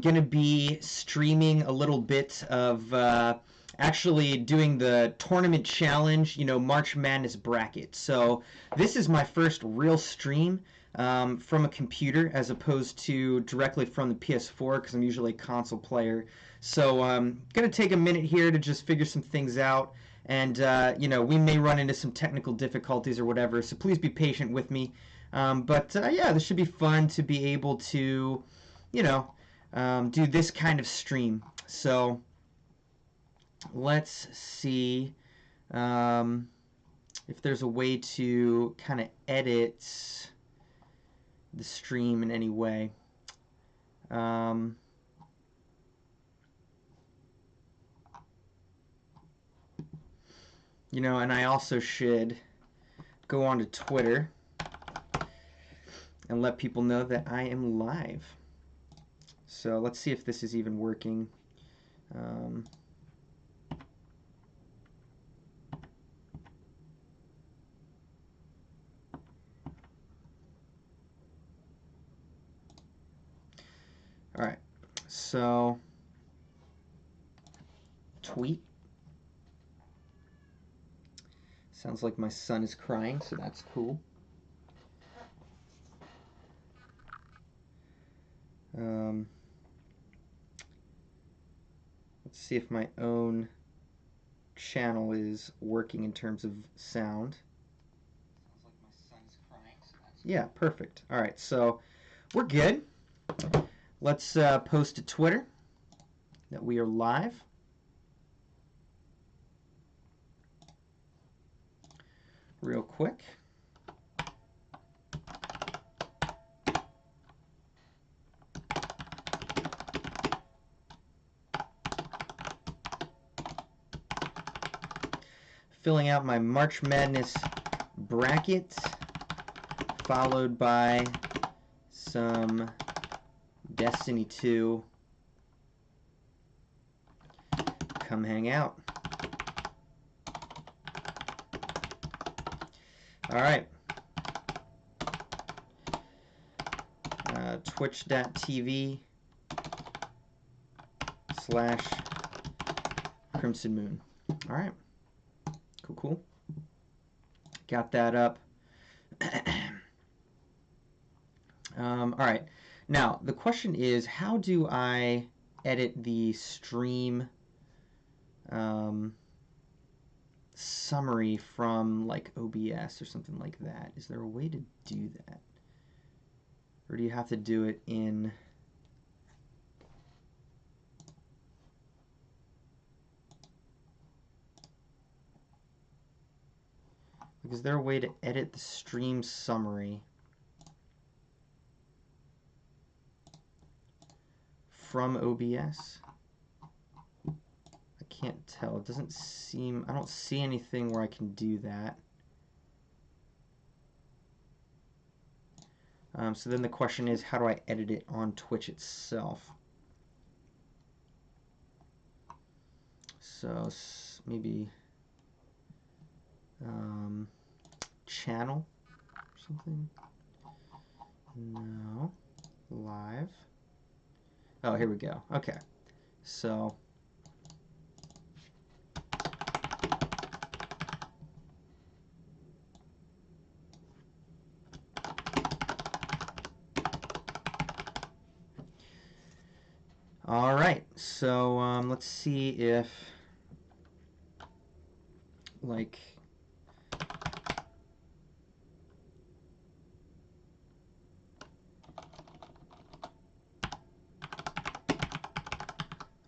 going to be streaming a little bit of actually doing the tournament challenge, March Madness bracket. So this is my first real stream from a computer as opposed to directly from the PS4 because I'm usually a console player. So I'm going to take a minute here to just figure some things out. And, we may run into some technical difficulties or whatever, so please be patient with me. Yeah, this should be fun to be able to, do this kind of stream. So let's see if there's a way to kind of edit the stream in any way. And I also should go on to Twitter and let people know that I am live. So let's see if this is even working. Alright, so tweet. Sounds like my son is crying, so that's cool. Let's see if my own channel is working in terms of sound. Sounds like my son's crying, so that's yeah, perfect. Alright, so we're good. Let's post to Twitter that we are live. Real quick. Filling out my March Madness bracket, followed by some Destiny 2. Come hang out. Alright. Twitch.tv/CrimsonMune. Alright. Cool. Got that up. Alright. Now, the question is, how do I edit the stream summary from like OBS or something like that? Is there a way to do that? Or do you have to do it in... Like, is there a way to edit the stream summary from OBS? I can't tell. It doesn't seem... I don't see anything where I can do that. So then the question is, how do I edit it on Twitch itself? So maybe channel or something? No. Live. Oh, here we go. Okay. So all right, so let's see if, like,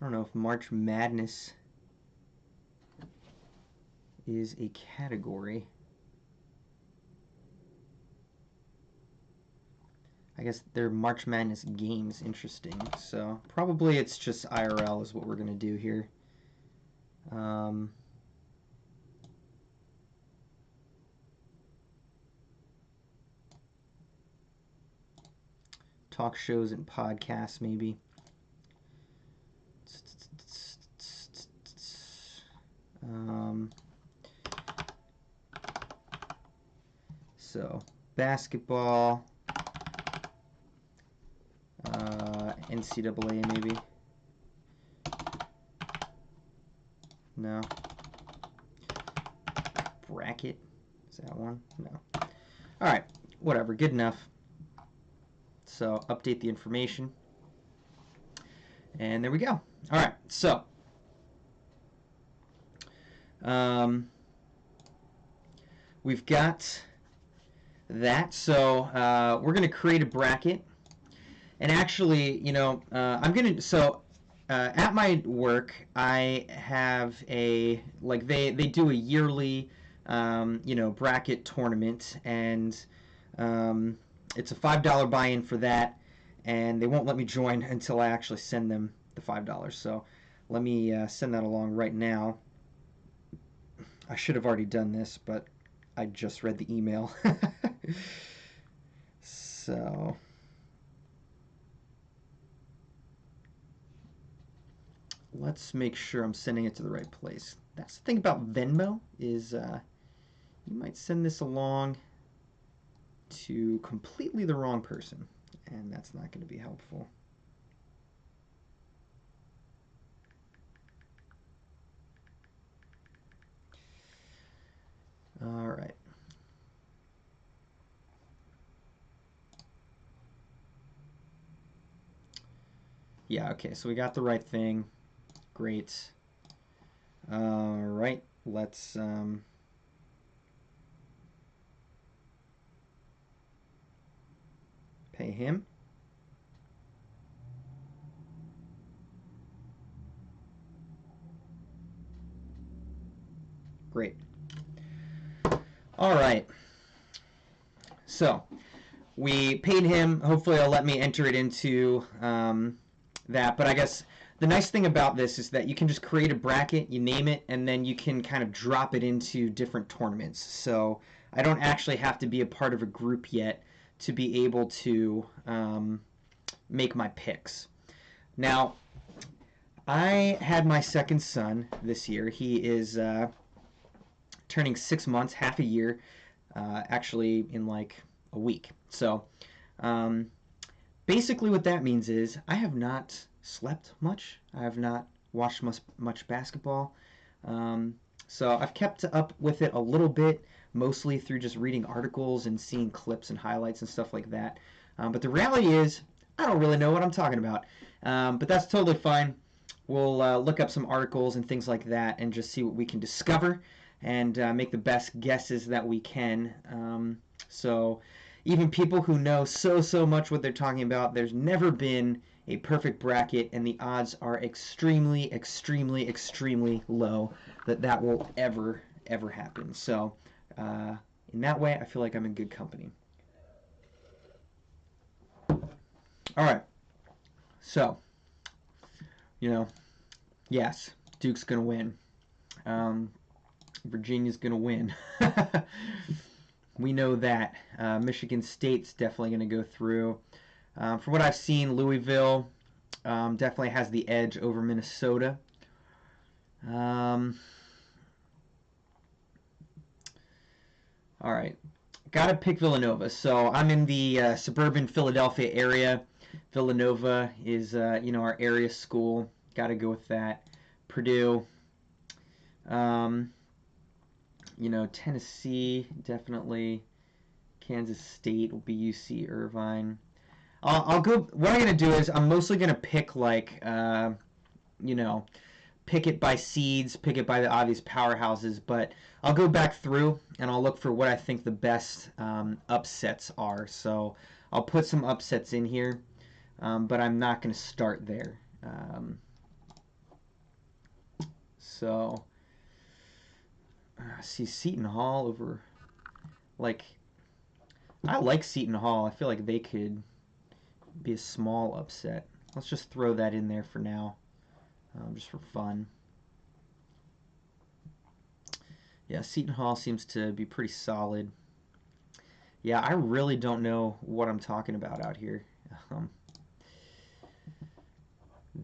I don't know if March Madness is a category. I guess they're March Madness games. Interesting. So probably it's just IRL is what we're going to do here. Talk shows and podcasts, maybe. So basketball, NCAA maybe. No. Bracket. Is that one? No. All right. Whatever. Good enough. So update the information. And there we go. All right. So we've got that. So we're going to create a bracket. And actually, you know, I'm going to, so at my work, I have a, like, they do a yearly, you know, bracket tournament, and it's a $5 buy-in for that, and they won't let me join until I actually send them the $5. So let me send that along right now. I should have already done this, but I just read the email. So let's make sure I'm sending it to the right place. That's the thing about Venmo is you might send this along to completely the wrong person, and that's not going to be helpful. All right. Yeah, okay, so we got the right thing. Great. All right, let's pay him. Great. All right. So we paid him. Hopefully, it'll let me enter it into that. But I guess the nice thing about this is that you can just create a bracket, you name it, and then you can kind of drop it into different tournaments. So I don't actually have to be a part of a group yet to be able to make my picks. Now, I had my second son this year. He is turning 6 months, half a year, actually in like a week. So basically what that means is I have not slept much. I have not watched much basketball. So I've kept up with it a little bit, mostly through just reading articles and seeing clips and highlights and stuff like that. But the reality is I don't really know what I'm talking about. But that's totally fine. We'll look up some articles and things like that and just see what we can discover and make the best guesses that we can. So even people who know so much what they're talking about, there's never been a perfect bracket, and the odds are extremely low that that will ever happen. So in that way, I feel like I'm in good company. All right. So, you know, yes, Duke's going to win. Virginia's going to win. We know that. Michigan State's definitely going to go through. From what I've seen, Louisville definitely has the edge over Minnesota. All right. Got to pick Villanova. So I'm in the suburban Philadelphia area. Villanova is, you know, our area school. Got to go with that. Purdue. You know, Tennessee, definitely. Kansas State will be UC Irvine. I'll go. What I'm gonna do is I'm mostly gonna pick like, you know, pick it by seeds, pick it by the obvious powerhouses. But I'll go back through and I'll look for what I think the best upsets are. So I'll put some upsets in here, but I'm not gonna start there. So. See Seton Hall over, like, I like Seton Hall. I feel like they could be a small upset. Let's just throw that in there for now, just for fun. Yeah, Seton Hall seems to be pretty solid. Yeah, I really don't know what I'm talking about out here.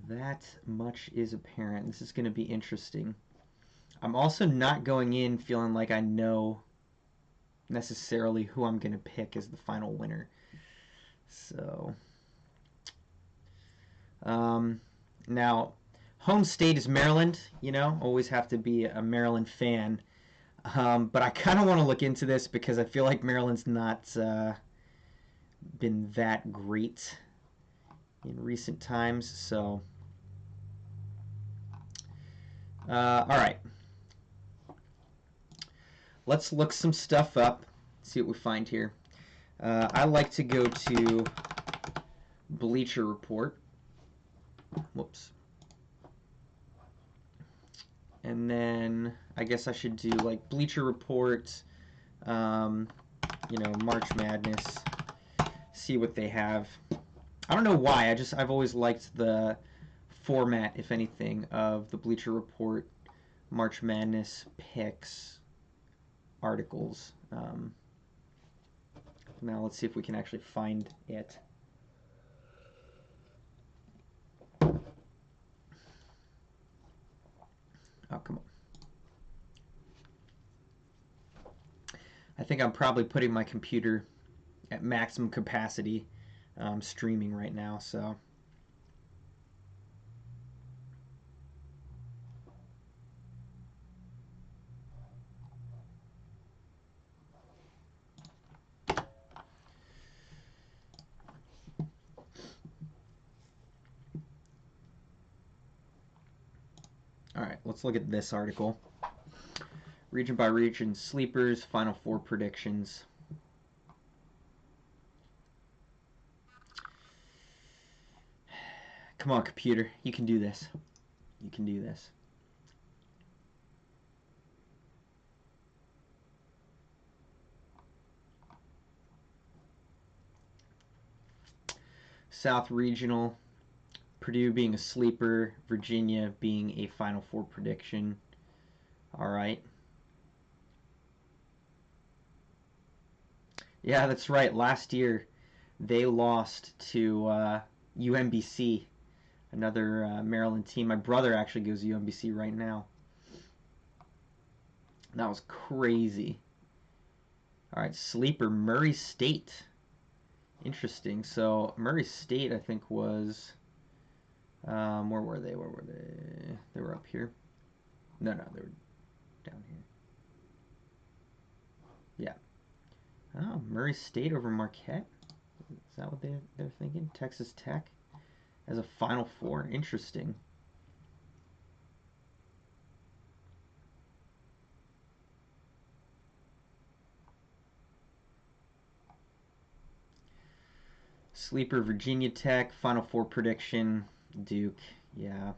That much is apparent. This is going to be interesting. I'm also not going in feeling like I know necessarily who I'm going to pick as the final winner. So, Um, Now, home state is Maryland. You know, always have to be a Maryland fan. But I kind of want to look into this because I feel like Maryland's not been that great in recent times. So, all right, let's look some stuff up. See what we find here. I like to go to Bleacher Report. Whoops. And then I guess I should do like Bleacher Report, you know, March Madness, see what they have. I don't know why. I've always liked the format, if anything, of the Bleacher Report March Madness picks articles. Now let's see if we can actually find it. Oh, come on. I think I'm probably putting my computer at maximum capacity, streaming right now, so. All right, let's look at this article. Region by region, sleepers, Final Four predictions. Come on, computer. You can do this. You can do this. South Regional, Purdue being a sleeper, Virginia being a Final Four prediction. All right. Yeah, that's right. Last year, they lost to UMBC, another Maryland team. My brother actually goes to UMBC right now. That was crazy. All right, sleeper, Murray State. Interesting. So Murray State, I think, was where were they? Where were they? They were up here. No, they were down here. Yeah. Oh, Murray State over Marquette. Is that what they're thinking? Texas Tech as a Final Four. Interesting. Sleeper, Virginia Tech. Final Four prediction, Duke. Yeah.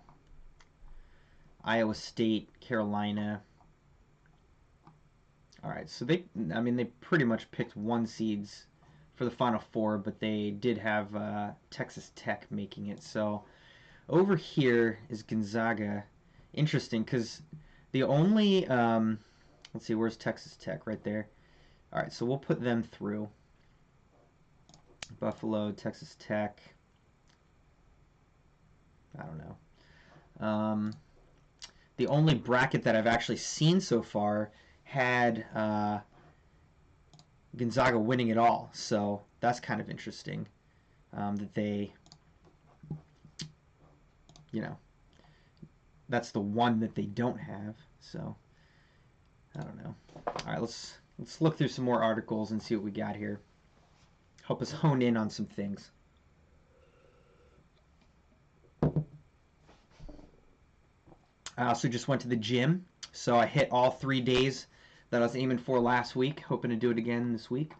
Iowa State, Carolina. All right, so they pretty much picked one seeds for the Final Four, but they did have Texas Tech making it. So over here is Gonzaga. Interesting, because the only let's see, where's Texas Tech? Right there. All right, so we'll put them through. Buffalo, Texas Tech. I don't know. The only bracket that I've actually seen so far had Gonzaga winning it all, so that's kind of interesting that they, you know, that's the one that they don't have. So I don't know. All right, let's look through some more articles and see what we got here. Help us hone in on some things. I also just went to the gym, so I hit all 3 days that I was aiming for last week. Hoping to do it again this week.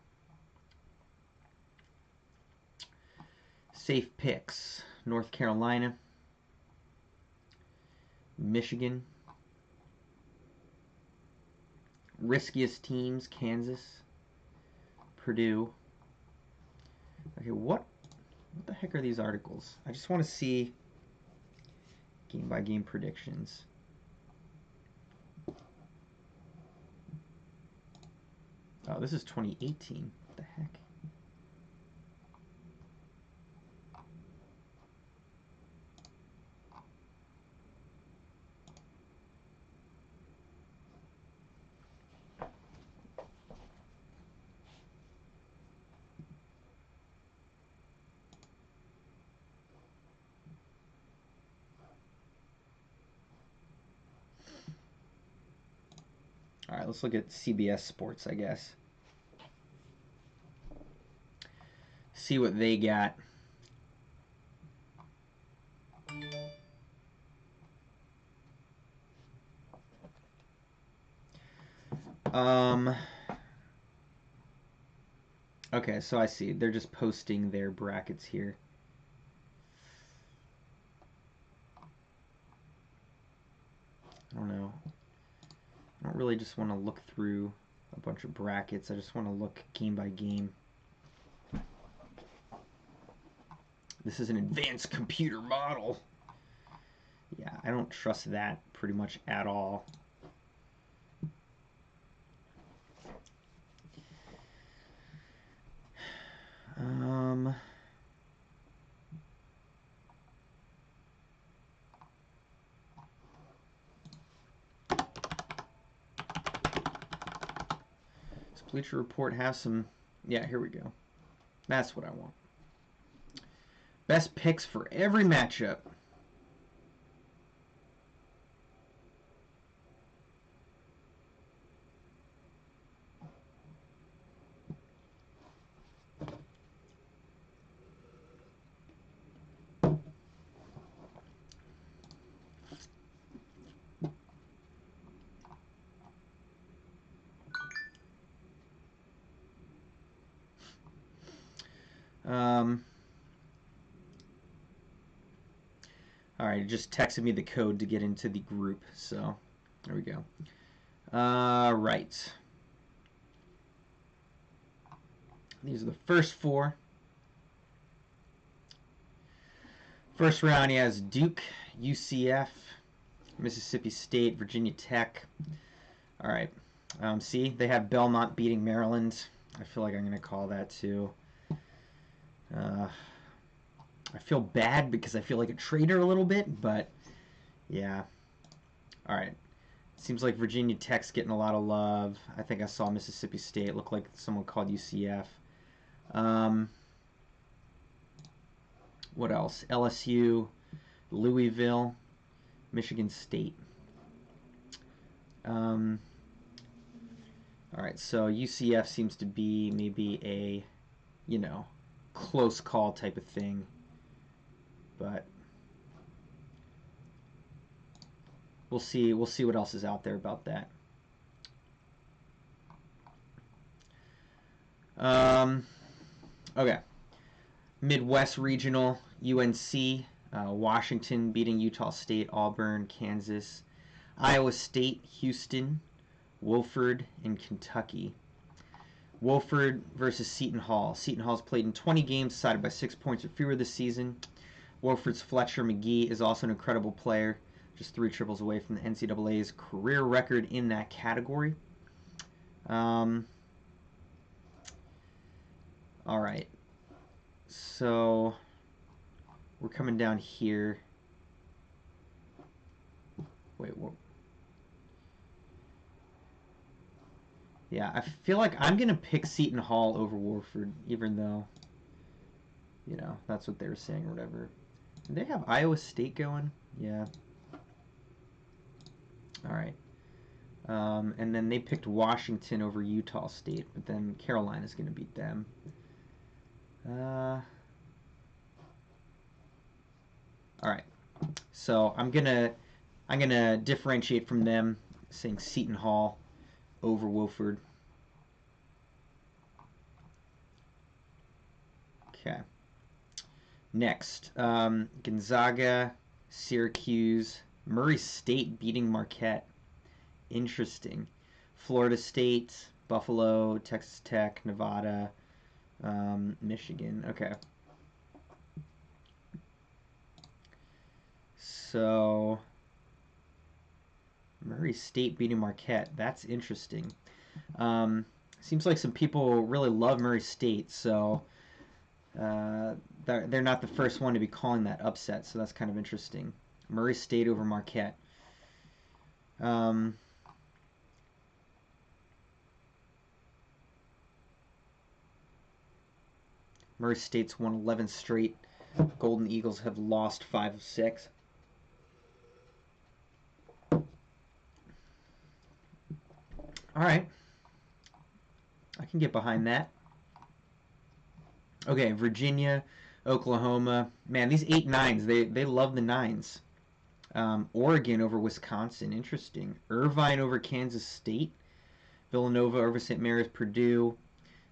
Safe picks: North Carolina, Michigan. Riskiest teams: Kansas, Purdue. Okay, what the heck are these articles? I just want to see game by game predictions. Oh, this is 2018. What the heck? All right, let's look at CBS Sports, I guess. See what they got. Okay, so I see. They're just posting their brackets here. I don't know. I don't really just want to look through a bunch of brackets. I just want to look game by game. This is an advanced computer model. Yeah, I don't trust that pretty much at all. Does Bleacher Report have some? Yeah, here we go. That's what I want. Best picks for every matchup. All right, it just texted me the code to get into the group, so there we go. Right. These are the first four. First round, he has Duke, UCF, Mississippi State, Virginia Tech. All right. See, they have Belmont beating Maryland. I feel like I'm going to call that too. I feel bad because I feel like a traitor a little bit, but yeah. All right. Seems like Virginia Tech's getting a lot of love. I think I saw Mississippi State look like someone called UCF. What else? LSU, Louisville, Michigan State. All right, so UCF seems to be maybe a, close call type of thing. But we'll see what else is out there about that. Okay. Midwest Regional, UNC, Washington beating Utah State, Auburn, Kansas, Iowa State, Houston, Wofford, and Kentucky. Wofford versus Seton Hall. Seton Hall's played in 20 games, decided by 6 points or fewer this season. Wofford's Fletcher McGee is also an incredible player, just 3 triples away from the NCAA's career record in that category. All right. So we're coming down here. Wait, what? Yeah, I feel like I'm going to pick Seton Hall over Wofford, even though, that's what they were saying or whatever. Do they have Iowa State going? Yeah. All right. And then they picked Washington over Utah State, but then Carolina's going to beat them. All right. So I'm gonna differentiate from them, saying Seton Hall over Wofford. Okay. Next, Gonzaga, Syracuse, Murray State beating Marquette. Interesting. Florida State, Buffalo, Texas Tech, Nevada, Michigan. Okay. So Murray State beating Marquette. That's interesting. Seems like some people really love Murray State, so they're not the first one to be calling that upset, so that's kind of interesting. Murray State over Marquette. Murray State's won 11 straight. Golden Eagles have lost 5 of 6. All right. I can get behind that. Okay, Virginia, Oklahoma. Man, these 8-9s, they love the 9s. Oregon over Wisconsin. Interesting. Irvine over Kansas State. Villanova over St. Mary's, Purdue,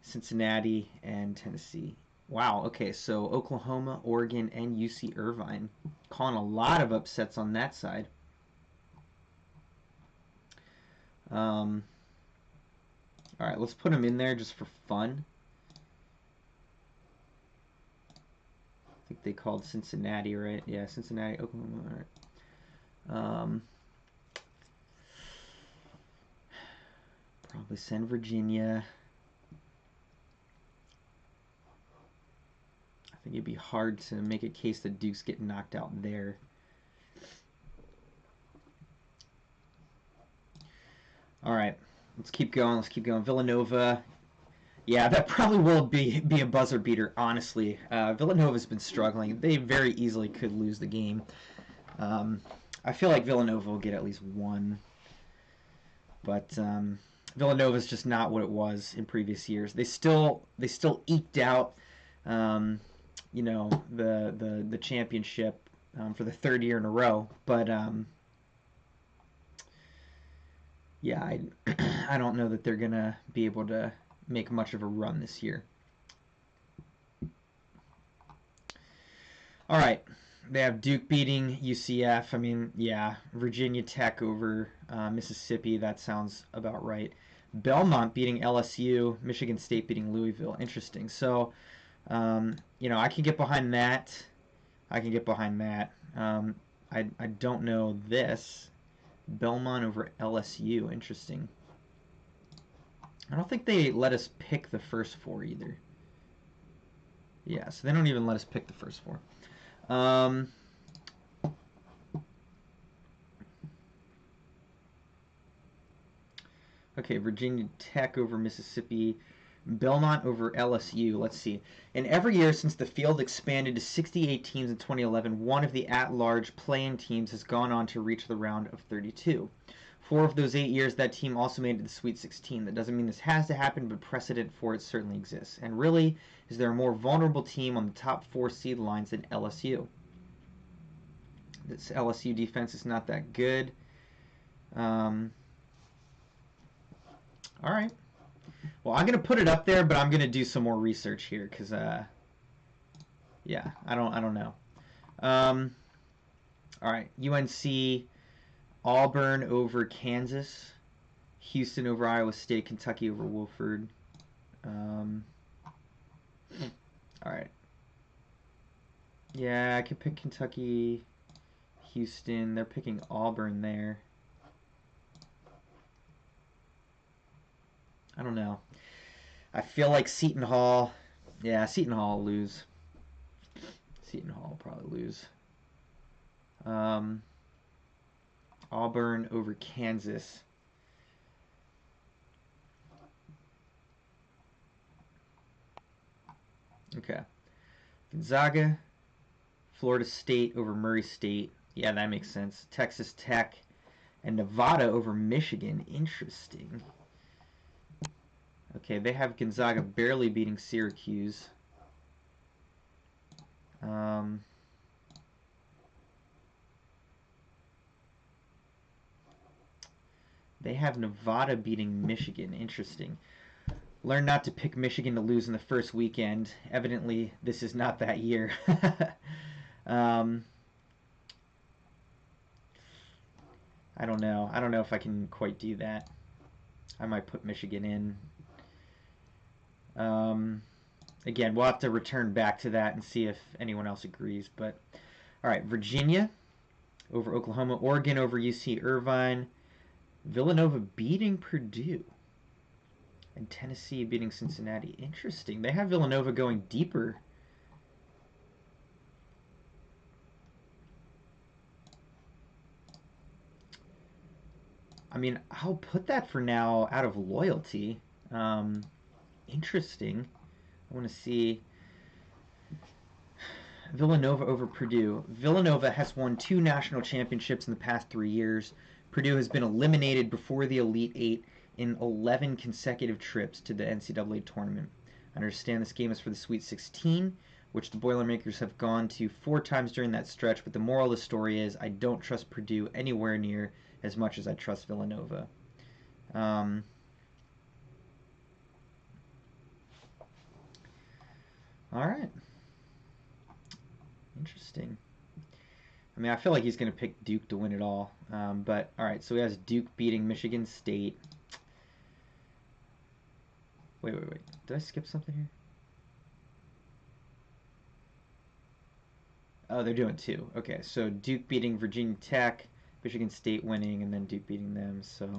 Cincinnati, and Tennessee. Wow, okay, so Oklahoma, Oregon, and UC Irvine. Calling a lot of upsets on that side. All right, let's put them in there just for fun. I think they called Cincinnati, right? Yeah, Cincinnati, Oklahoma. All right. Probably send Virginia. I think it'd be hard to make a case that Duke's getting knocked out there. All right, let's keep going. Let's keep going. Villanova. Yeah, that probably will be a buzzer beater, honestly. Villanova's been struggling. They very easily could lose the game. I feel like Villanova will get at least one. But Villanova's just not what it was in previous years. They still eked out, you know, the championship for the third year in a row. But yeah, I don't know that they're gonna be able to make much of a run this year. All right, they have Duke beating UCF. I mean, yeah, Virginia Tech over Mississippi. That sounds about right. Belmont beating LSU. Michigan State beating Louisville. Interesting. So, you know, I can get behind that. I can get behind that. I don't know this. Belmont over LSU. Interesting. I don't think they let us pick the first four either. Yeah, so they don't even let us pick the first four. Okay, Virginia Tech over Mississippi. Belmont over LSU. Let's see. In every year since the field expanded to 68 teams in 2011, one of the at-large play-in teams has gone on to reach the round of 32. 4 of those 8 years, that team also made it to the Sweet 16. That doesn't mean this has to happen, but precedent for it certainly exists. And really, is there a more vulnerable team on the top 4 seed lines than LSU? This LSU defense is not that good. All right. Well, I'm gonna put it up there, but I'm gonna do some more research here because, yeah, I don't know. All right, UNC, Auburn over Kansas, Houston over Iowa State, Kentucky over Wofford. All right. Yeah, I could pick Kentucky, Houston. They're picking Auburn there. I don't know. I feel like Seton Hall. Yeah, Seton Hall will lose. Seton Hall will probably lose. Auburn over Kansas. Okay. Gonzaga, Florida State over Murray State. Yeah, that makes sense. Texas Tech and Nevada over Michigan. Interesting. Okay, they have Gonzaga barely beating Syracuse. They have Nevada beating Michigan. Interesting. Learn not to pick Michigan to lose in the first weekend. Evidently, this is not that year. I don't know. I don't know if I can quite do that. I might put Michigan in. Again, we'll have to return back to that and see if anyone else agrees. But all right, Virginia over Oklahoma, Oregon over UC Irvine, Villanova beating Purdue, and Tennessee beating Cincinnati. Interesting. They have Villanova going deeper. I mean, I'll put that for now out of loyalty. Interesting. I want to see Villanova over Purdue. Villanova has won 2 national championships in the past 3 years. Purdue has been eliminated before the Elite Eight in 11 consecutive trips to the NCAA tournament. I understand this game is for the Sweet 16, which the Boilermakers have gone to 4 times during that stretch, but the moral of the story is I don't trust Purdue anywhere near as much as I trust Villanova. All right. Interesting. I mean, I feel like he's going to pick Duke to win it all. But, all right, so he has Duke beating Michigan State. Wait. Did I skip something here? Oh, they're doing 2. Okay, so Duke beating Virginia Tech, Michigan State winning, and then Duke beating them. So,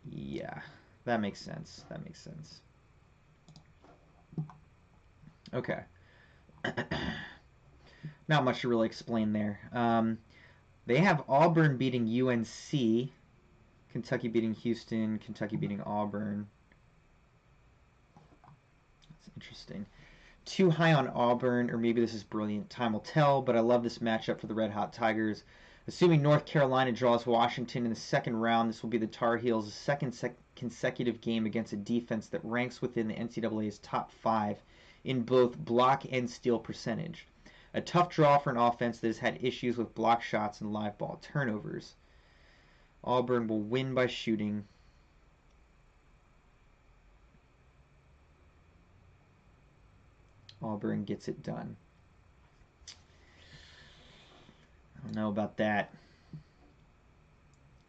yeah, that makes sense. That makes sense. Okay. Not much to really explain there. They have Auburn beating UNC, Kentucky beating Houston, Kentucky beating Auburn. That's interesting. Too high on Auburn, or maybe this is brilliant. Time will tell, but I love this matchup for the Red Hot Tigers. Assuming North Carolina draws Washington in the second round, this will be the Tar Heels' second consecutive game against a defense that ranks within the NCAA's top 5 in both block and steal percentage. A tough draw for an offense that has had issues with block shots and live ball turnovers. Auburn will win by shooting. Auburn gets it done. I don't know about that.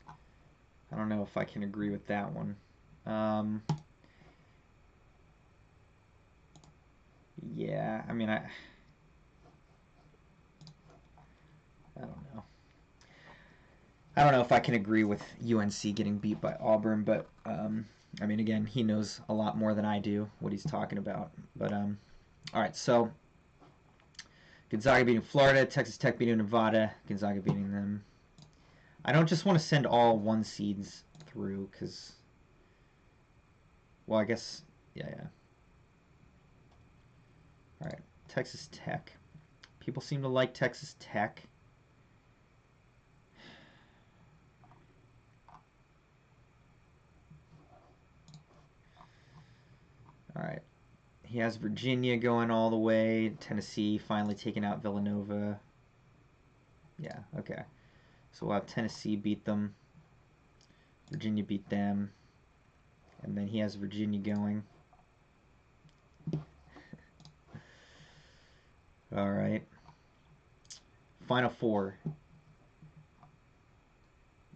I don't know if I can agree with that one. Yeah, I mean, I don't know. I don't know if I can agree with UNC getting beat by Auburn, but I mean, again, he knows a lot more than I do what he's talking about. But all right, so Gonzaga beating Florida, Texas Tech beating Nevada, Gonzaga beating them. I don't just want to send all 1 seeds through because, well, I guess, yeah. All right, Texas Tech. People seem to like Texas Tech. All right. He has Virginia going all the way. Tennessee finally taking out Villanova. Yeah, okay. So we'll have Tennessee beat them. Virginia beat them. And then he has Virginia going. All right. Final 4.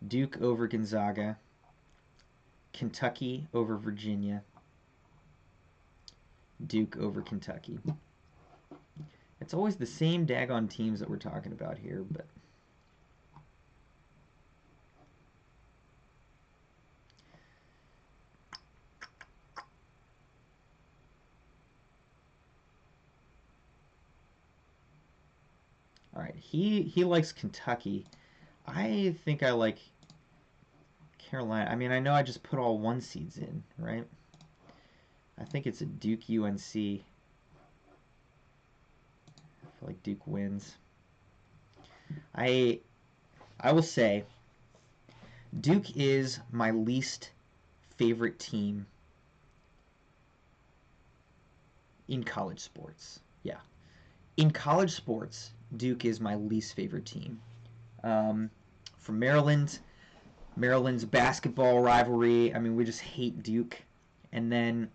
Duke over Gonzaga. Kentucky over Virginia. Duke over Kentucky. It's always the same daggone teams that we're talking about here, but all right. He likes Kentucky. I think I like Carolina. I mean, I know I just put all 1 seeds in, right? I think it's a Duke UNC. I feel like Duke wins. I will say Duke is my least favorite team in college sports. Yeah. In college sports, Duke is my least favorite team. From Maryland, Maryland's basketball rivalry, I mean, we just hate Duke. And then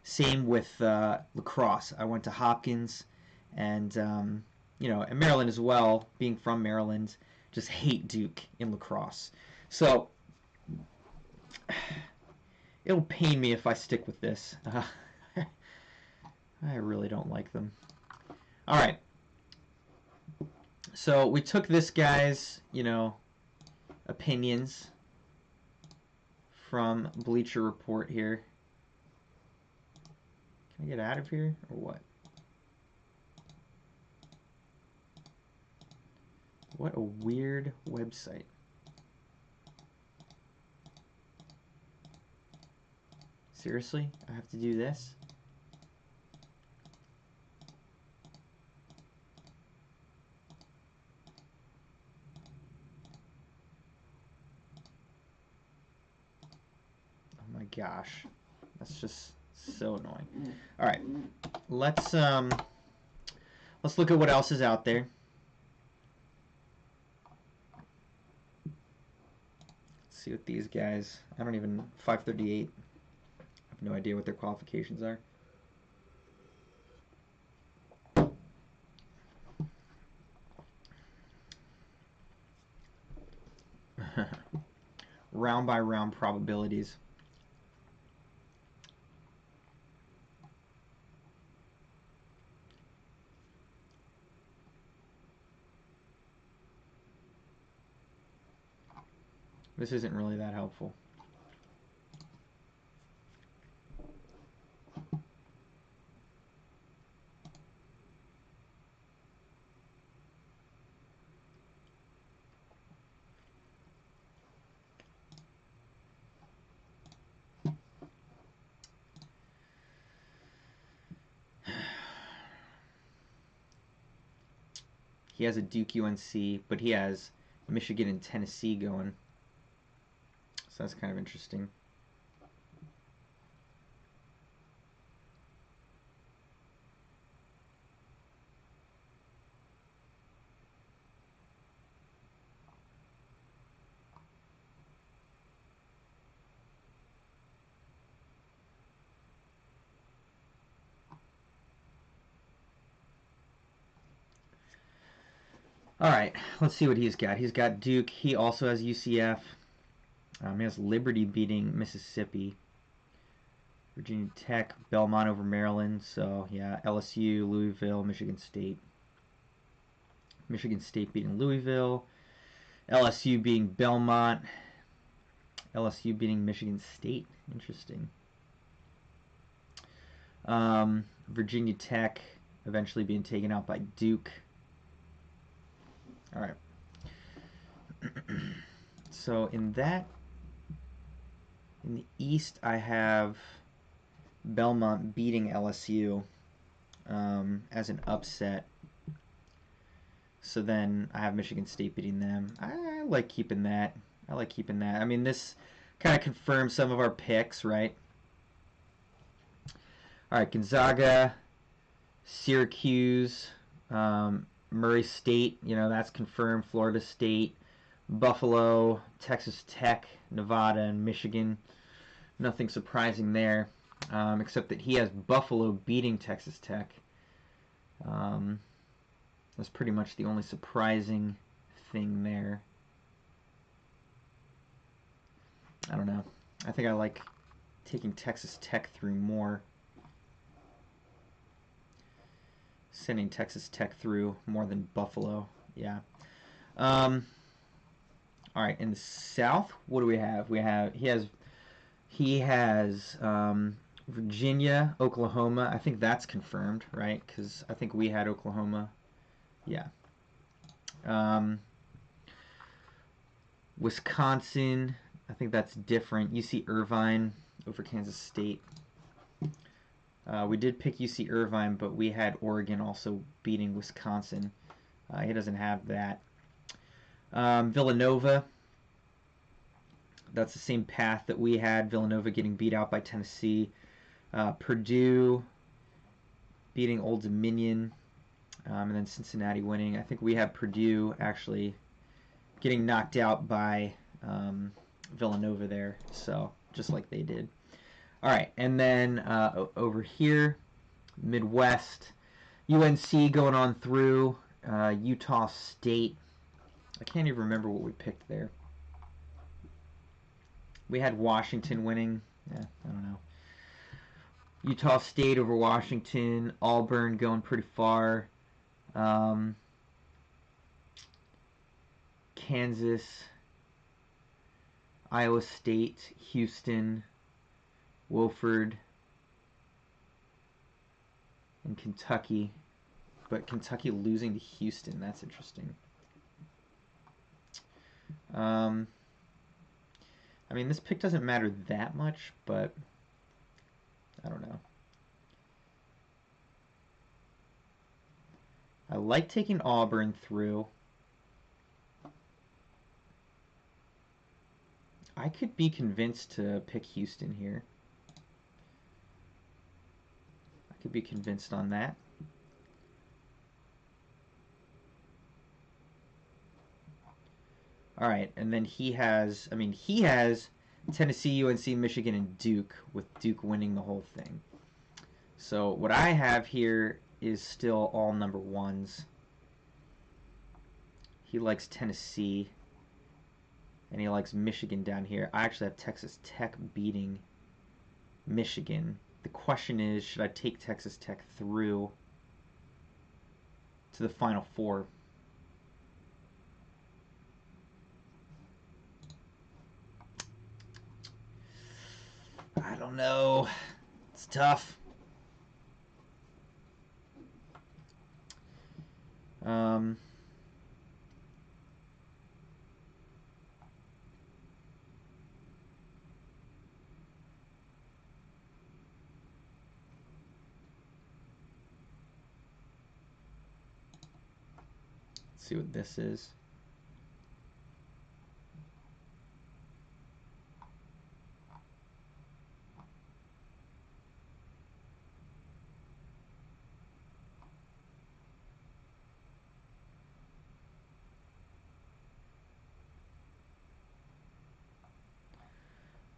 same with lacrosse. I went to Hopkins, and and Maryland as well. Being from Maryland, just hate Duke in lacrosse. So it'll pain me if I stick with this. I really don't like them. All right. So we took this guy's, opinions from Bleacher Report here. Can I get out of here or what? What a weird website. Seriously? I have to do this? gosh. That's just so annoying. All right. Let's look at what else is out there. Let's see what these guys. I don't even 538. I have no idea what their qualifications are. Round by round probabilities. This isn't really that helpful. He has a Duke UNC, but he has Michigan and Tennessee going. So that's kind of interesting. All right, let's see what he's got. He's got Duke. He also has UCF. He has Liberty beating Mississippi. Virginia Tech, Belmont over Maryland. So, yeah, LSU, Louisville, Michigan State. Michigan State beating Louisville. LSU beating Belmont. LSU beating Michigan State. Interesting. Virginia Tech eventually being taken out by Duke. All right. So in the East, I have Belmont beating LSU as an upset. So then I have Michigan State beating them. I like keeping that. I mean, this kind of confirms some of our picks, right? All right, Gonzaga, Syracuse, Murray State, that's confirmed. Florida State, Buffalo, Texas Tech, Nevada, and Michigan. Nothing surprising there, except that he has Buffalo beating Texas Tech. That's pretty much the only surprising thing there. I don't know. I think I like taking Texas Tech through more. Sending Texas Tech through more than Buffalo. Yeah. All right. In the South, what do we have? He has Virginia, Oklahoma. I think that's confirmed, right? Because I think we had Oklahoma. Yeah. Wisconsin. I think that's different. UC Irvine over Kansas State. We did pick UC Irvine, but we had Oregon also beating Wisconsin. He doesn't have that. Villanova. That's the same path that we had. Villanova getting beat out by Tennessee. Purdue beating Old Dominion. And then Cincinnati winning. I think we have Purdue actually getting knocked out by Villanova there. So just like they did. All right, and then over here, Midwest, UNC going on through, Utah State. I can't even remember what we picked there. We had Washington winning. Yeah, I don't know. Utah State over Washington. Auburn going pretty far. Kansas. Iowa State. Houston. Wofford. And Kentucky. But Kentucky losing to Houston. That's interesting. I mean, this pick doesn't matter that much, but I don't know. I like taking Auburn through. I could be convinced to pick Houston here. I could be convinced on that. All right, and then he has Tennessee, UNC, Michigan, and Duke, with Duke winning the whole thing. So what I have here is still all number ones. He likes Tennessee, and he likes Michigan down here. I actually have Texas Tech beating Michigan. The question is, should I take Texas Tech through to the Final Four? I don't know. It's tough. Let's see what this is.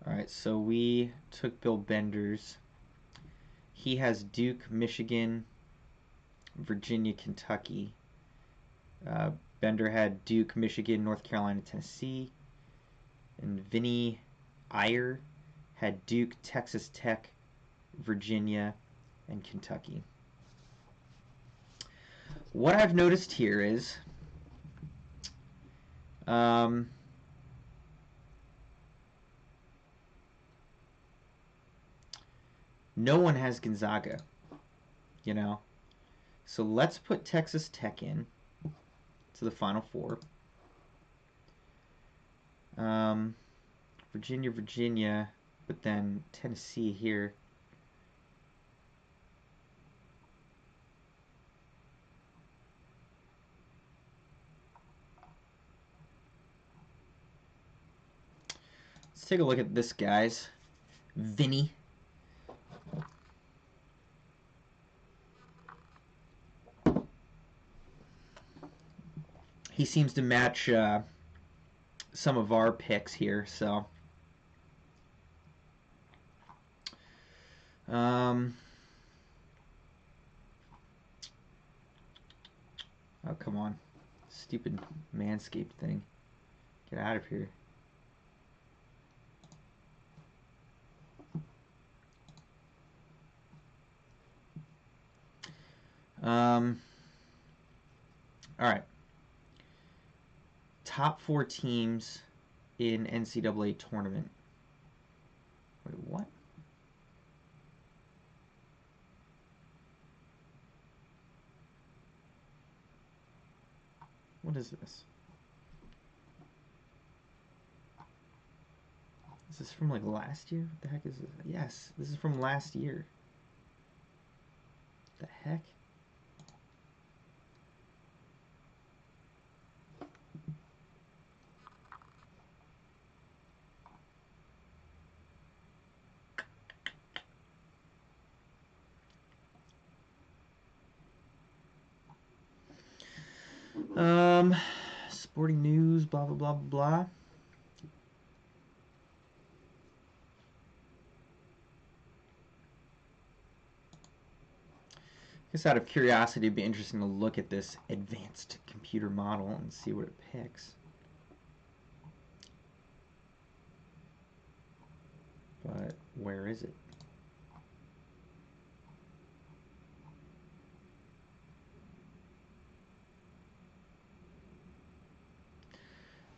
All right, so we took Bill Bender's. He has Duke, Michigan, Virginia, Kentucky. Bender had Duke, Michigan, North Carolina, Tennessee. And Vinny Iyer had Duke, Texas Tech, Virginia, and Kentucky. What I've noticed here is no one has Gonzaga, you know. So let's put Texas Tech in to the Final Four. Virginia, but then Tennessee here. Let's take a look at this, guys. Vinny. He seems to match some of our picks here, so oh, come on. Stupid Manscaped thing. Get out of here. All right. Top 4 teams in NCAA tournament. Wait, what? What is this? Is this from like last year? What the heck is this? Yes, this is from last year. What the heck? Sporting news, blah, blah, blah, blah. Just out of curiosity, it'd be interesting to look at this advanced computer model and see what it picks. But where is it?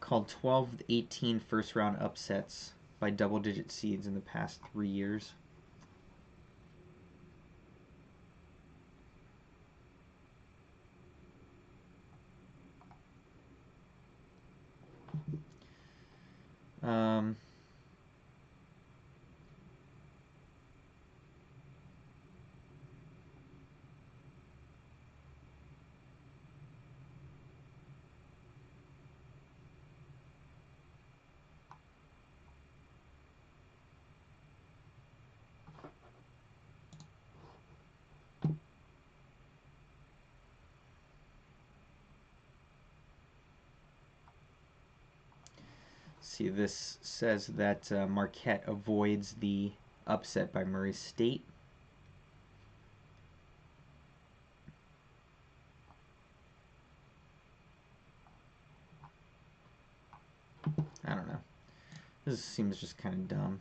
Called 12-18 first round upsets by double-digit seeds in the past 3 years. see, this says that Marquette avoids the upset by Murray State. I don't know. This seems just kind of dumb.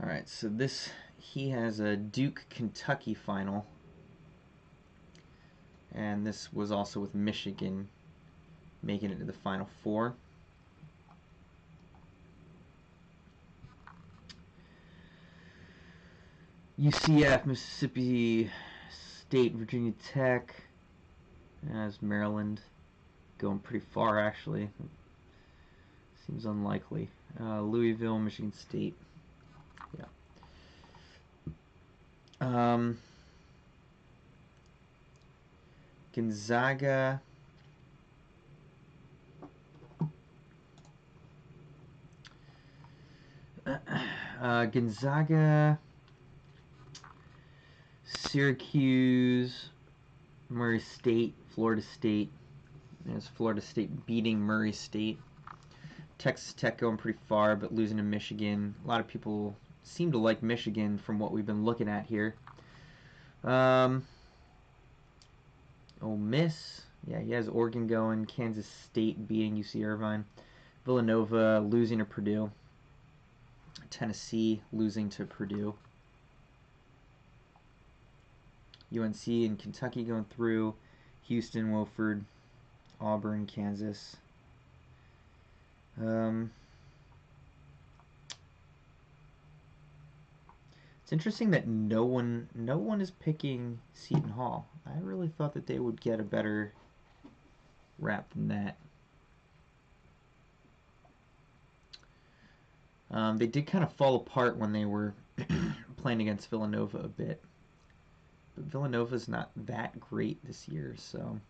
All right, so he has a Duke Kentucky final, and this was also with Michigan making it to the Final Four. UCF, Mississippi State, Virginia Tech, as Maryland going pretty far actually. Seems unlikely. Louisville, Michigan State. Yeah. Gonzaga. Gonzaga, Syracuse, Murray State, Florida State. There's Florida State beating Murray State. Texas Tech going pretty far, but losing to Michigan. A lot of people seem to like Michigan from what we've been looking at here. Ole Miss. Yeah, he has Oregon going. Kansas State beating UC Irvine. Villanova losing to Purdue. Tennessee losing to Purdue. UNC and Kentucky going through. Houston, Wofford, Auburn, Kansas. It's interesting that no one is picking Seton Hall. I really thought that they would get a better rap than that. They did kind of fall apart when they were playing against Villanova a bit. But Villanova's not that great this year, so...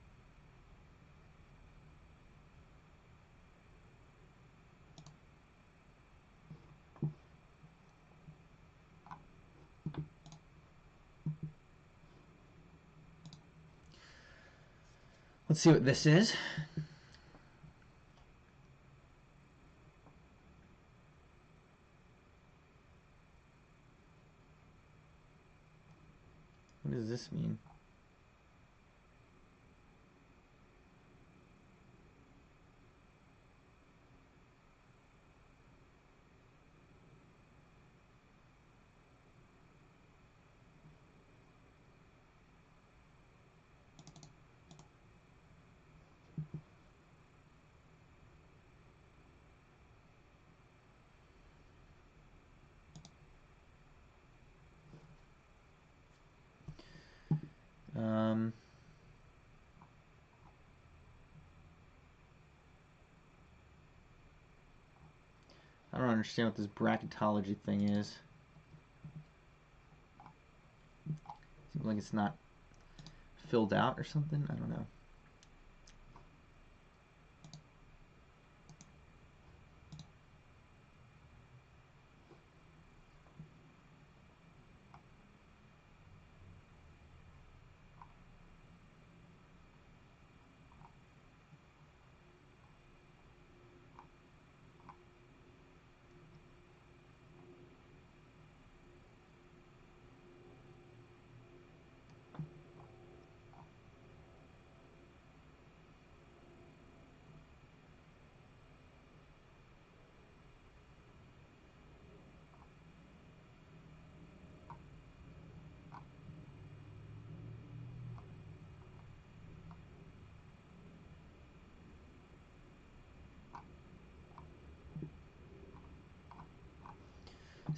Let's see what this is. What does this mean? I don't understand what this bracketology thing is. Seems like it's not filled out or something. I don't know.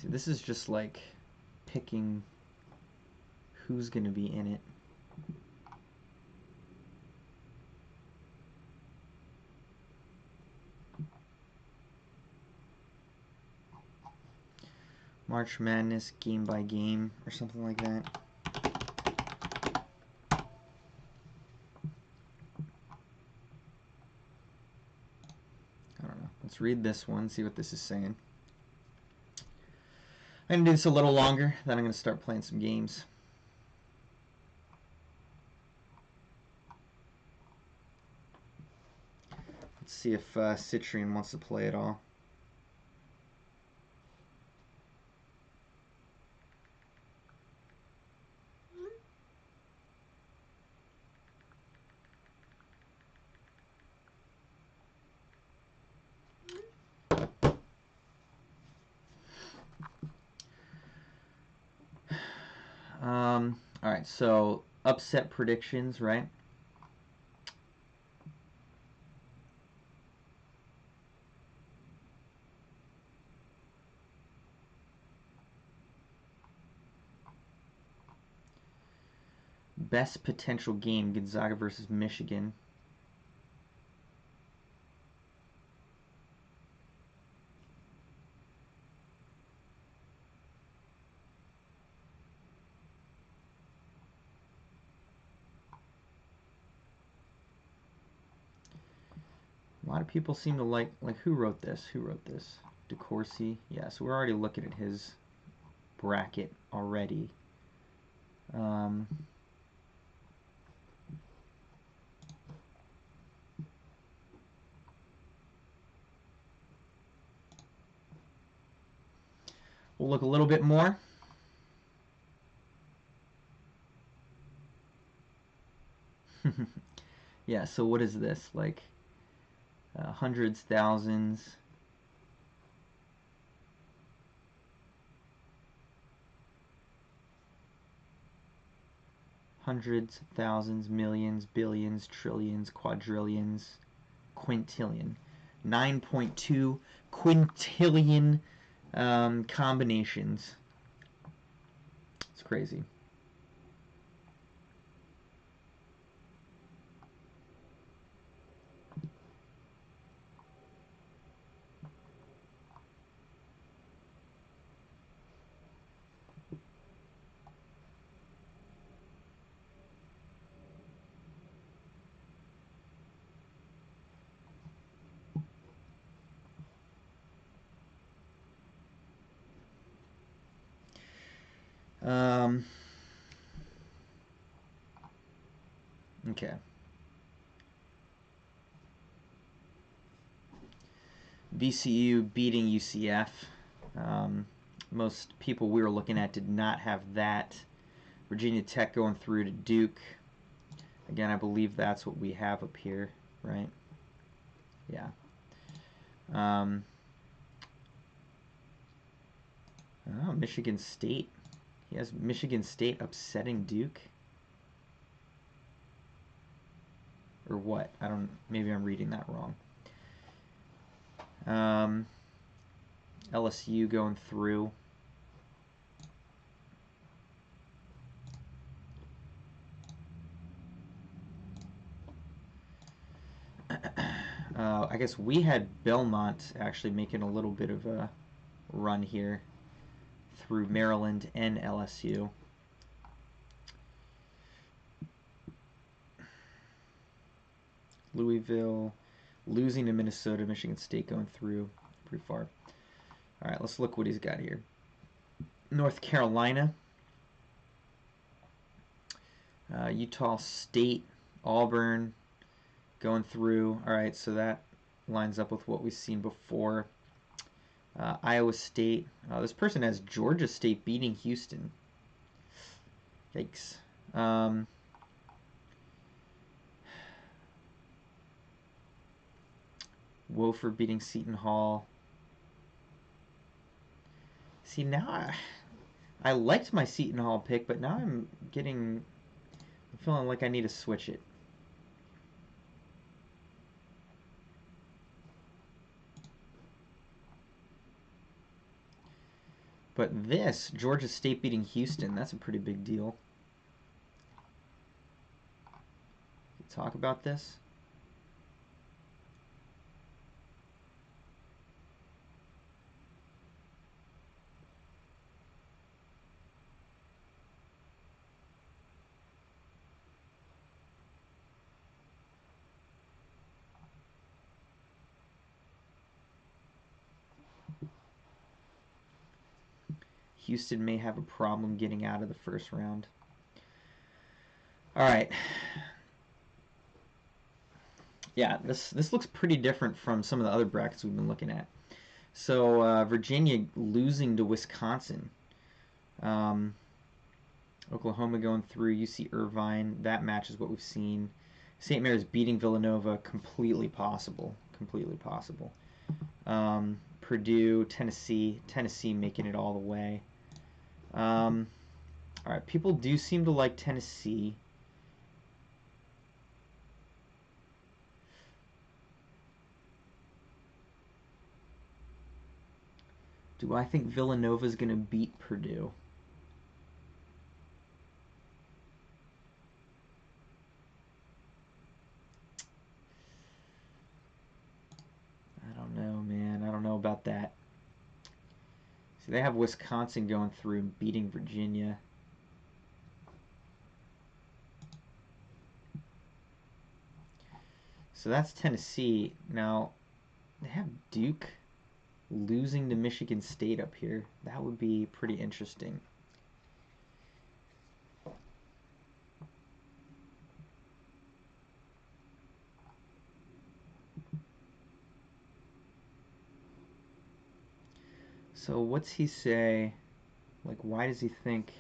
See, this is just like picking who's going to be in it. March Madness game by game or something like that. I don't know. Let's read this one, see what this is saying. I'm going to do this a little longer, then I'm going to start playing some games. Let's see if Citrian wants to play at all. All right, so upset predictions, right? Best potential game, Gonzaga versus Michigan. A lot of people seem to like who wrote this? Who wrote this? DeCourcy. Yeah, so we're already looking at his bracket already. We'll look a little bit more. Yeah, so what is this? Like hundreds, thousands. Hundreds, thousands, millions, billions, trillions, quadrillions, quintillion. 9.2 quintillion combinations. It's crazy. Okay. VCU beating UCF. Most people we were looking at did not have that. Virginia Tech going through to Duke. Again, I believe that's what we have up here, right? Yeah. Oh, Michigan State. He has Michigan State upsetting Duke. Or what? I don't. Maybe I'm reading that wrong. LSU going through. I guess we had Belmont actually making a little bit of a run here through Maryland and LSU. Louisville losing to Minnesota, Michigan State going through pretty far. All right, let's look what he's got here. North Carolina, Utah State, Auburn going through. All right, so that lines up with what we've seen before. Iowa State. This person has Georgia State beating Houston. Yikes. Wofford beating Seton Hall. See, now I liked my Seton Hall pick, but now I'm feeling like I need to switch it. But this, Georgia State beating Houston, that's a pretty big deal. Talk about this. Houston may have a problem getting out of the first round. All right. Yeah, this looks pretty different from some of the other brackets we've been looking at. So Virginia losing to Wisconsin. Oklahoma going through, UC Irvine. That matches what we've seen. St. Mary's beating Villanova, completely possible. Completely possible. Purdue, Tennessee. Tennessee making it all the way. All right, people do seem to like Tennessee. Do I think Villanova's going to beat Purdue? I don't know, man. I don't know about that. So they have Wisconsin going through and beating Virginia. So that's Tennessee. Now, they have Duke losing to Michigan State up here. That would be pretty interesting. So what's he say? Like, why does he think...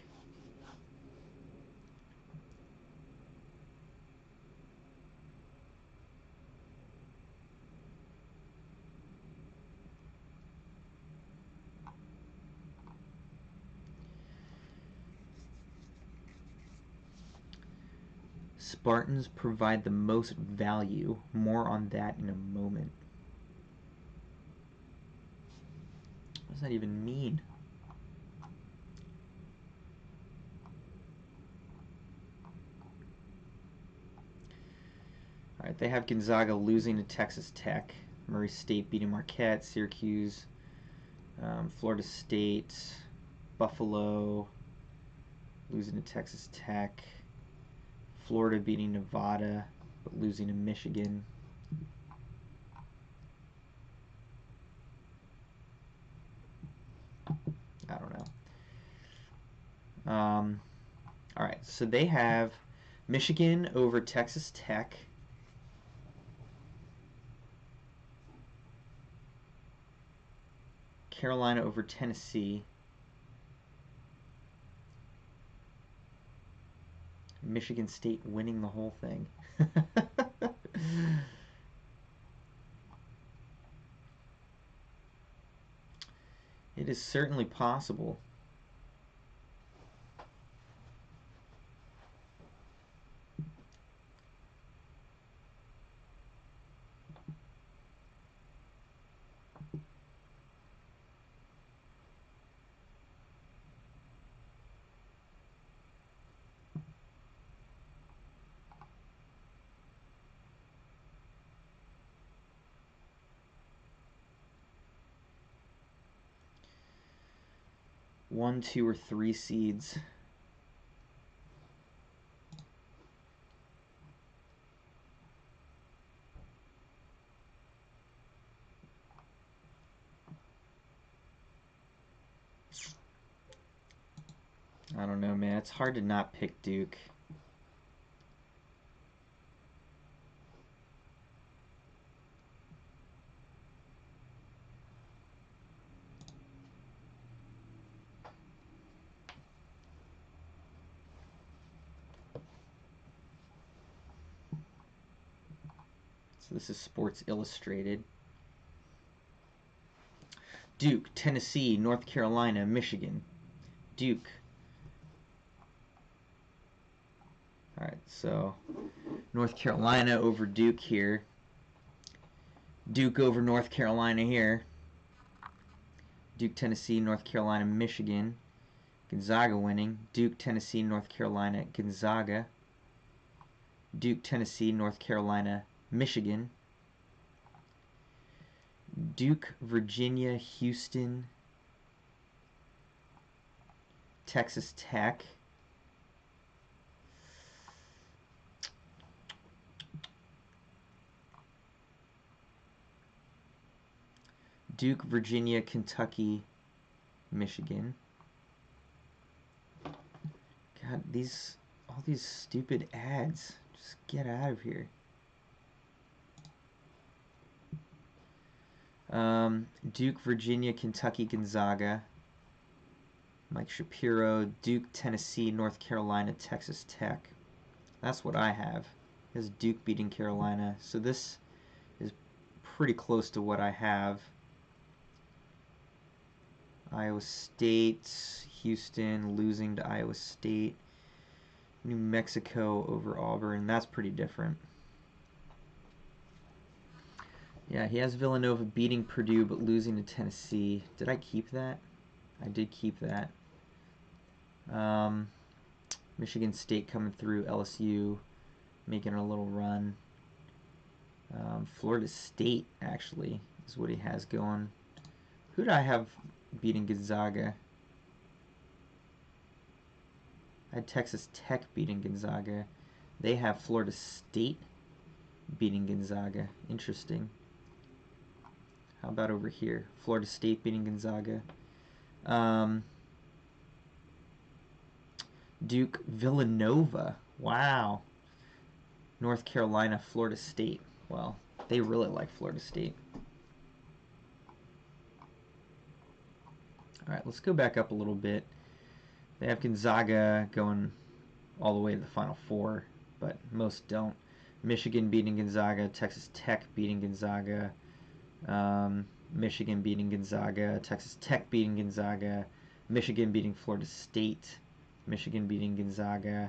Spartans provide the most value. More on that in a moment. What does that even mean? All right, they have Gonzaga losing to Texas Tech. Murray State beating Marquette. Syracuse, Florida State, Buffalo losing to Texas Tech. Florida beating Nevada, but losing to Michigan. I don't know. All right, so they have Michigan over Texas Tech. Carolina over Tennessee. Michigan State winning the whole thing. It is certainly possible. One, two, or three seeds. I don't know, man. It's hard to not pick Duke. So this is Sports Illustrated. Duke, Tennessee, North Carolina, Michigan. Duke. All right, so North Carolina over Duke here. Duke over North Carolina here. Duke, Tennessee, North Carolina, Michigan. Gonzaga winning. Duke, Tennessee, North Carolina, Gonzaga. Duke, Tennessee, North Carolina, Michigan. Duke, Virginia, Houston, Texas Tech. Duke, Virginia, Kentucky, Michigan. God, all these stupid ads. Just get out of here. Duke, Virginia, Kentucky, Gonzaga. Mike Shapiro, Duke, Tennessee, North Carolina, Texas Tech. That's what I have. Is Duke beating Carolina. So this is pretty close to what I have. Iowa State, Houston losing to Iowa State. New Mexico over Auburn. That's pretty different. Yeah, he has Villanova beating Purdue but losing to Tennessee. Did I keep that? I did keep that. Michigan State coming through. LSU making a little run. Florida State, actually, is what he has going. Who do I have beating Gonzaga? I had Texas Tech beating Gonzaga. They have Florida State beating Gonzaga. Interesting. How about over here? Florida State beating Gonzaga. Duke, Villanova. Wow. North Carolina, Florida State. Well, they really like Florida State. All right, let's go back up a little bit. They have Gonzaga going all the way to the Final Four, but most don't. Michigan beating Gonzaga, Texas Tech beating Gonzaga, Michigan beating Gonzaga, Texas Tech beating Gonzaga, Michigan beating Florida State, Michigan beating Gonzaga.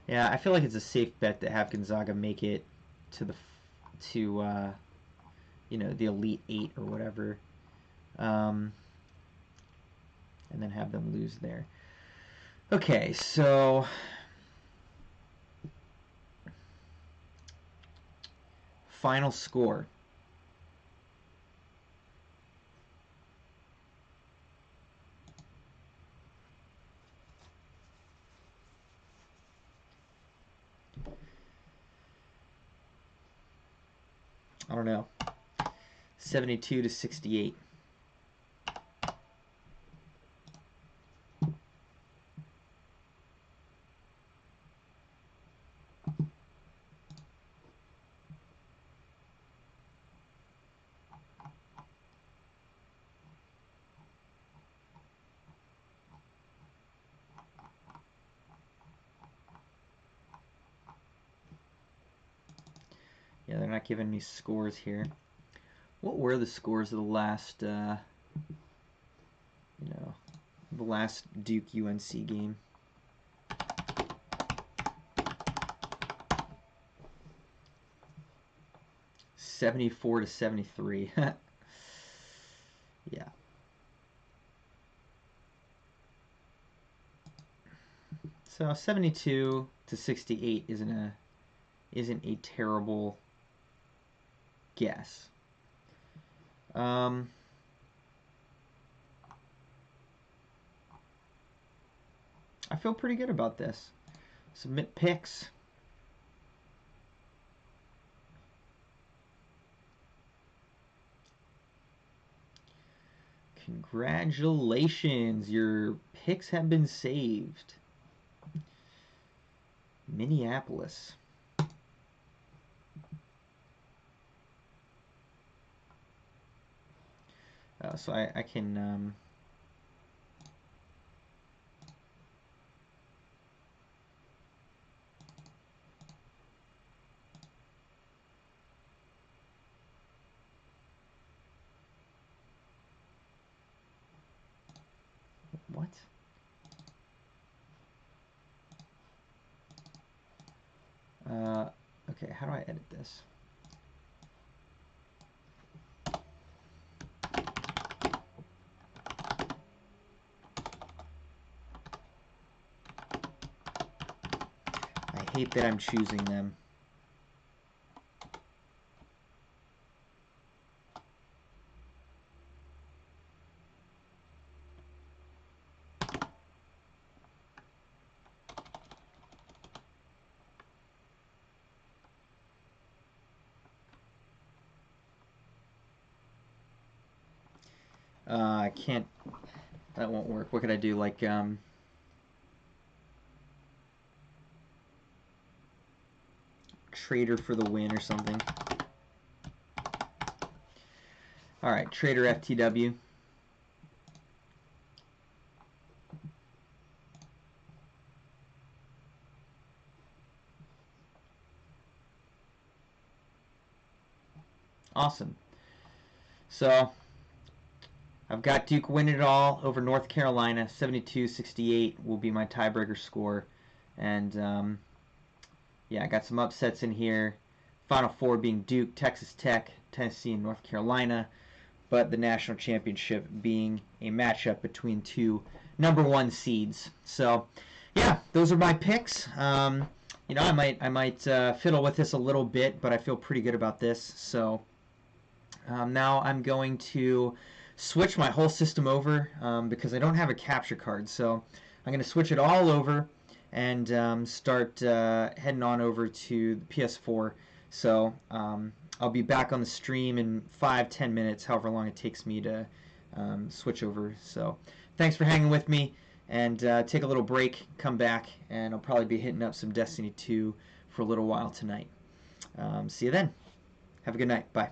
Yeah, I feel like it's a safe bet to have Gonzaga make it to the the Elite Eight or whatever, and then have them lose there. Okay, so final score. I don't know. 72 to 68. Yeah, they're not giving me scores here. What were the scores of the last, the last Duke UNC game? '74 to 73. Yeah. So 72 to 68 isn't a terrible guess. I feel pretty good about this. Submit picks. Congratulations, your picks have been saved. Minneapolis. So I can what? Okay, how do I edit this? I hate that I'm choosing them. I can't that won't work. What could I do? Like, trader for the win or something. All right, trader FTW. Awesome. So I've got Duke winning it all over North Carolina. 72-68 will be my tiebreaker score. And yeah, I got some upsets in here. Final four being Duke, Texas Tech, Tennessee, and North Carolina. But the national championship being a matchup between two #1 seeds. So yeah, those are my picks. You know, I might fiddle with this a little bit, but I feel pretty good about this. So now I'm going to switch my whole system over because I don't have a capture card. So I'm going to switch it all over and start heading on over to the PS4. So I'll be back on the stream in 5-10 minutes, however long it takes me to switch over. So thanks for hanging with me, and take a little break, come back, and I'll probably be hitting up some Destiny 2 for a little while tonight. See you then. Have a good night. Bye.